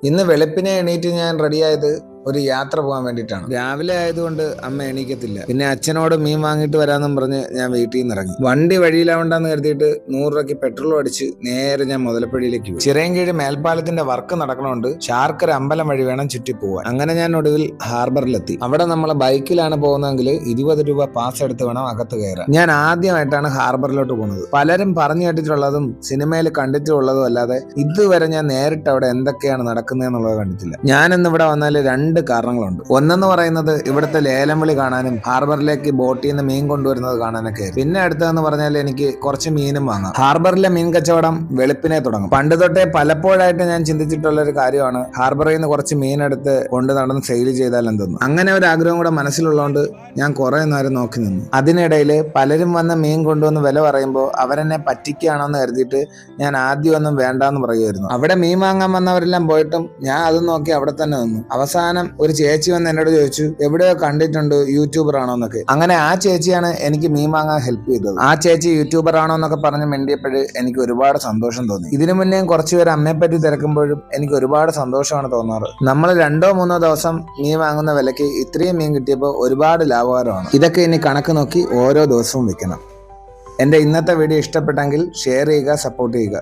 ഇന്ന് വെളുപ്പിനെ എണീറ്റ് ഞാൻ റെഡിയായത് ഒരു യാത്ര പോകാൻ വേണ്ടിയിട്ടാണ്. രാവിലെ ആയതുകൊണ്ട് അമ്മ എണീക്കത്തില്ല. പിന്നെ അച്ഛനോട് മീൻ വാങ്ങിയിട്ട് വരാമെന്നും പറഞ്ഞ് ഞാൻ വീട്ടിൽ നിന്ന് ഇറങ്ങി. വണ്ടി വഴിയിലാവണ്ടെന്ന് കരുതിയിട്ട് 100 രൂപയ്ക്ക് പെട്രോൾ അടിച്ച് നേരെ ഞാൻ മുതലപ്പടിയിലേക്ക് പോയി. ചിറയൻകീഴ് മേൽപ്പാലത്തിന്റെ വർക്ക് നടക്കണോണ്ട് ശാർക്കര അമ്പലം വഴി വേണം ചുറ്റി പോവാൻ. അങ്ങനെ ഞാൻ ഒടുവിൽ ഹാർബറിലെത്തി. അവിടെ നമ്മൾ ബൈക്കിലാണ് പോകുന്നതെങ്കിൽ 20 രൂപ പാസ് എടുത്ത് വേണം അകത്ത് കയറാൻ. ഞാൻ ആദ്യമായിട്ടാണ് ഹാർബറിലോട്ട് പോകുന്നത്. പലരും പറഞ്ഞു കേട്ടിട്ടുള്ളതും സിനിമയിൽ കണ്ടിട്ടുള്ളതും അല്ലാതെ ഇതുവരെ ഞാൻ നേരിട്ട് അവിടെ എന്തൊക്കെയാണ് നടക്കുന്നത് എന്നുള്ളത് കണ്ടിട്ടില്ല. ഞാനിന്ന് ഇവിടെ വന്നാൽ രണ്ട് കാരണങ്ങളുണ്ട്. ഒന്നെന്ന് പറയുന്നത് ഇവിടുത്തെ ലേലം വിളി കാണാനും ഹാർബറിലേക്ക് ബോട്ടിൽ നിന്ന് മീൻ കൊണ്ടുവരുന്നത് കാണാനൊക്കെ. പിന്നെ അടുത്തതെന്ന് പറഞ്ഞാൽ എനിക്ക് കുറച്ച് മീനും വാങ്ങാം. ഹാർബറിലെ മീൻ കച്ചവടം വെളുപ്പിനെ തുടങ്ങും. പണ്ട് തൊട്ടേ പലപ്പോഴായിട്ട് ഞാൻ ചിന്തിച്ചിട്ടുള്ള ഒരു കാര്യമാണ് ഹാർബറിൽ നിന്ന് കുറച്ച് മീനെടുത്ത് കൊണ്ട് നടന്ന് സെയിൽ ചെയ്താൽ എന്തെന്ന്. അങ്ങനെ ഒരു ആഗ്രഹം കൂടെ മനസ്സിലുള്ളതുകൊണ്ട് ഞാൻ കുറെ നേരം നോക്കി നിന്നു. അതിനിടയിൽ പലരും വന്ന് മീൻ കൊണ്ടുവന്ന് വില പറയുമ്പോൾ അവരെന്നെ പറ്റിക്കുകയാണെന്ന് കരുതിയിട്ട് ഞാൻ ആദ്യം ഒന്നും വേണ്ടാന്ന് പറയുമായിരുന്നു. അവിടെ മീൻ വാങ്ങാൻ വന്നവരെല്ലാം പോയിട്ടും ഞാൻ അത് നോക്കി അവിടെ തന്നെ നിന്നു. അവസാനം ഒരു ചേച്ചി വന്ന് എന്നോട് ചോദിച്ചു, എവിടെയോ കണ്ടിട്ടുണ്ട്, യൂട്യൂബർ ആണോ എന്നൊക്കെ. അങ്ങനെ ആ ചേച്ചിയാണ് എനിക്ക് മീൻ വാങ്ങാൻ ഹെൽപ്പ് ചെയ്തത്. ആ ചേച്ചി യൂട്യൂബർ ആണോ എന്നൊക്കെ പറഞ്ഞ് മിണ്ടിയപ്പോഴ് എനിക്ക് ഒരുപാട് സന്തോഷം തോന്നി. ഇതിനു മുന്നേ കുറച്ചുപേർ അമ്മയെപ്പറ്റി തിരക്കുമ്പോഴും എനിക്ക് ഒരുപാട് സന്തോഷമാണ് തോന്നാറ്. നമ്മൾ 2-3 ദിവസം മീൻ വാങ്ങുന്ന വിലയ്ക്ക് ഇത്രയും മീൻ കിട്ടിയപ്പോൾ ഒരുപാട് ലാഭകരമാണ്. ഇതൊക്കെ ഇനി കണക്ക് നോക്കി ഓരോ ദിവസവും വെക്കണം. എൻ്റെ ഇന്നത്തെ വീഡിയോ ഇഷ്ടപ്പെട്ടെങ്കിൽ ഷെയർ ചെയ്യുക, സപ്പോർട്ട് ചെയ്യുക.